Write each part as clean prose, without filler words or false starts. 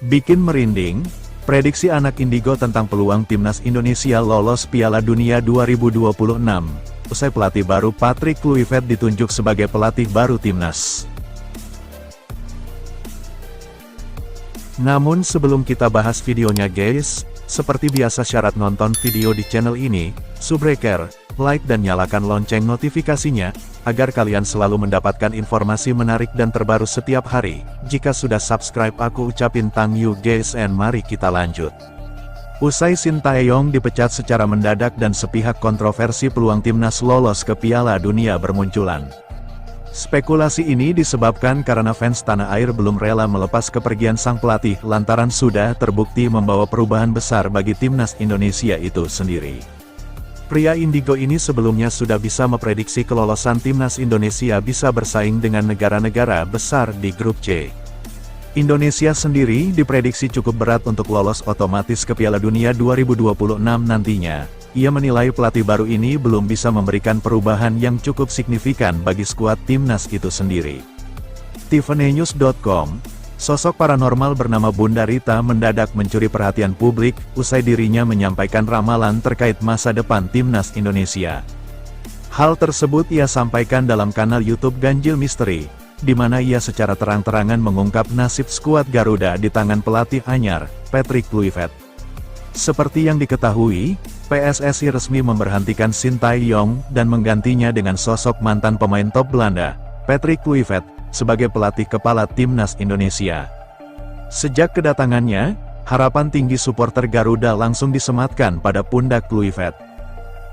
Bikin merinding, prediksi anak indigo tentang peluang timnas Indonesia lolos Piala Dunia 2026. Usai pelatih baru Patrick Kluivert ditunjuk sebagai pelatih baru timnas. Namun sebelum kita bahas videonya guys, seperti biasa syarat nonton video di channel ini, subbreaker, like dan nyalakan lonceng notifikasinya, agar kalian selalu mendapatkan informasi menarik dan terbaru setiap hari. Jika sudah subscribe aku ucapin thank you guys and mari kita lanjut. Usai Sintayong dipecat secara mendadak dan sepihak kontroversi peluang timnas lolos ke Piala Dunia bermunculan. Spekulasi ini disebabkan karena fans tanah air belum rela melepas kepergian sang pelatih lantaran sudah terbukti membawa perubahan besar bagi timnas Indonesia itu sendiri. Pria indigo ini sebelumnya sudah bisa memprediksi kelolosan timnas Indonesia bisa bersaing dengan negara-negara besar di grup C. Indonesia sendiri diprediksi cukup berat untuk lolos otomatis ke Piala Dunia 2026 nantinya. Ia menilai pelatih baru ini belum bisa memberikan perubahan yang cukup signifikan bagi skuad timnas itu sendiri. tvnews.com, sosok paranormal bernama Bunda Rita mendadak mencuri perhatian publik, usai dirinya menyampaikan ramalan terkait masa depan timnas Indonesia. Hal tersebut ia sampaikan dalam kanal YouTube Ganjil Misteri, di mana ia secara terang-terangan mengungkap nasib skuad Garuda di tangan pelatih anyar, Patrick Kluivert. Seperti yang diketahui, PSSI resmi memberhentikan Sintayong dan menggantinya dengan sosok mantan pemain top Belanda, Patrick Kluivert, sebagai pelatih kepala timnas Indonesia. Sejak kedatangannya, harapan tinggi supporter Garuda langsung disematkan pada pundak Kluivert.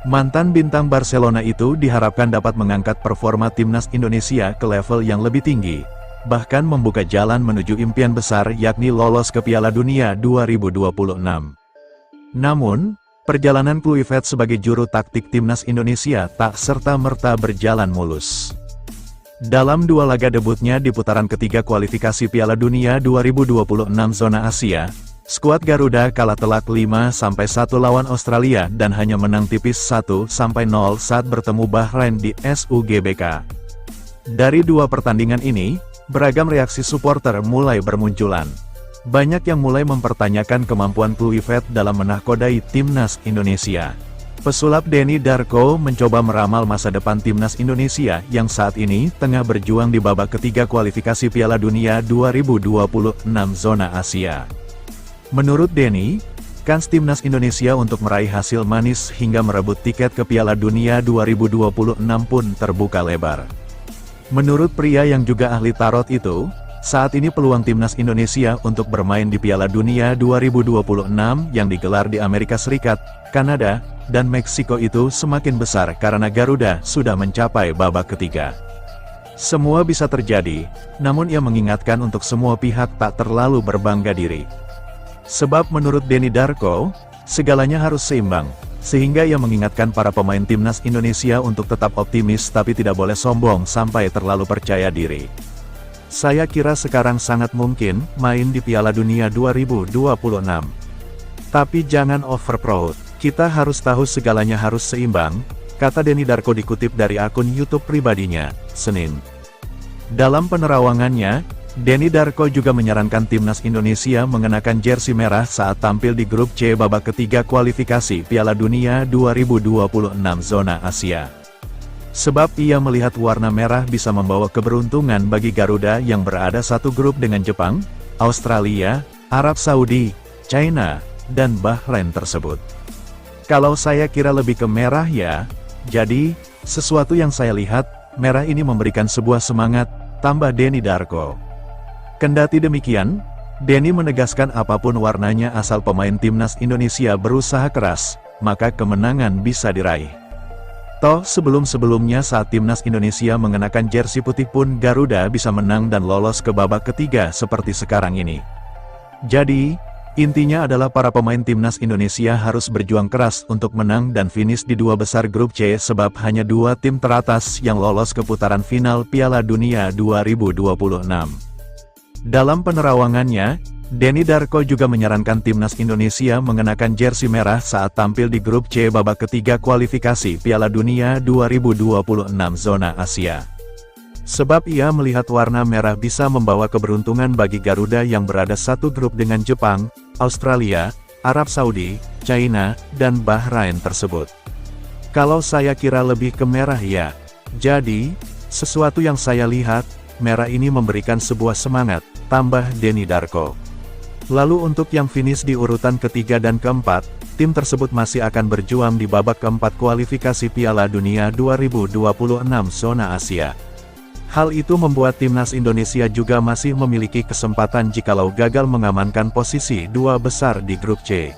Mantan bintang Barcelona itu diharapkan dapat mengangkat performa timnas Indonesia ke level yang lebih tinggi, bahkan membuka jalan menuju impian besar yakni lolos ke Piala Dunia 2026. Namun, perjalanan Kluivert sebagai juru taktik timnas Indonesia tak serta-merta berjalan mulus. Dalam dua laga debutnya di putaran ketiga kualifikasi Piala Dunia 2026 zona Asia, skuad Garuda kalah telak 5-1 lawan Australia dan hanya menang tipis 1-0 saat bertemu Bahrain di SUGBK. Dari dua pertandingan ini, beragam reaksi supporter mulai bermunculan. Banyak yang mulai mempertanyakan kemampuan Kluivert dalam menahkodai timnas Indonesia. Pesulap Denny Darko mencoba meramal masa depan timnas Indonesia yang saat ini tengah berjuang di babak ketiga kualifikasi Piala Dunia 2026 zona Asia. Menurut Denny, kans timnas Indonesia untuk meraih hasil manis hingga merebut tiket ke Piala Dunia 2026 pun terbuka lebar. Menurut pria yang juga ahli tarot itu, saat ini peluang timnas Indonesia untuk bermain di Piala Dunia 2026 yang digelar di Amerika Serikat, Kanada, dan Meksiko itu semakin besar karena Garuda sudah mencapai babak ketiga. Semua bisa terjadi, namun ia mengingatkan untuk semua pihak tak terlalu berbangga diri. Sebab menurut Denny Darko, segalanya harus seimbang, sehingga ia mengingatkan para pemain timnas Indonesia untuk tetap optimis tapi tidak boleh sombong sampai terlalu percaya diri. Saya kira sekarang sangat mungkin main di Piala Dunia 2026. Tapi jangan overproud, kita harus tahu segalanya harus seimbang, kata Denny Darko dikutip dari akun YouTube pribadinya, Senin. Dalam penerawangannya, Denny Darko juga menyarankan timnas Indonesia mengenakan jersey merah saat tampil di grup C babak ketiga kualifikasi Piala Dunia 2026 zona Asia. Sebab ia melihat warna merah bisa membawa keberuntungan bagi Garuda yang berada satu grup dengan Jepang, Australia, Arab Saudi, China, dan Bahrain tersebut. Kalau saya kira lebih ke merah ya, jadi, sesuatu yang saya lihat, merah ini memberikan sebuah semangat, tambah Denny Darko. Kendati demikian, Denny menegaskan apapun warnanya asal pemain timnas Indonesia berusaha keras, maka kemenangan bisa diraih. Toh sebelum-sebelumnya saat timnas Indonesia mengenakan jersey putih pun Garuda bisa menang dan lolos ke babak ketiga seperti sekarang ini. Jadi, intinya adalah para pemain timnas Indonesia harus berjuang keras untuk menang dan finish di dua besar grup C sebab hanya dua tim teratas yang lolos ke putaran final Piala Dunia 2026. Dalam penerawangannya, Denny Darko juga menyarankan timnas Indonesia mengenakan jersey merah saat tampil di grup C babak ketiga kualifikasi Piala Dunia 2026 zona Asia. Sebab ia melihat warna merah bisa membawa keberuntungan bagi Garuda yang berada satu grup dengan Jepang, Australia, Arab Saudi, China, dan Bahrain tersebut. Kalau saya kira lebih ke merah ya. Jadi, sesuatu yang saya lihat, merah ini memberikan sebuah semangat, tambah Denny Darko. Lalu untuk yang finish di urutan ketiga dan keempat, tim tersebut masih akan berjuang di babak keempat kualifikasi Piala Dunia 2026 zona Asia. Hal itu membuat timnas Indonesia juga masih memiliki kesempatan jikalau gagal mengamankan posisi dua besar di grup C.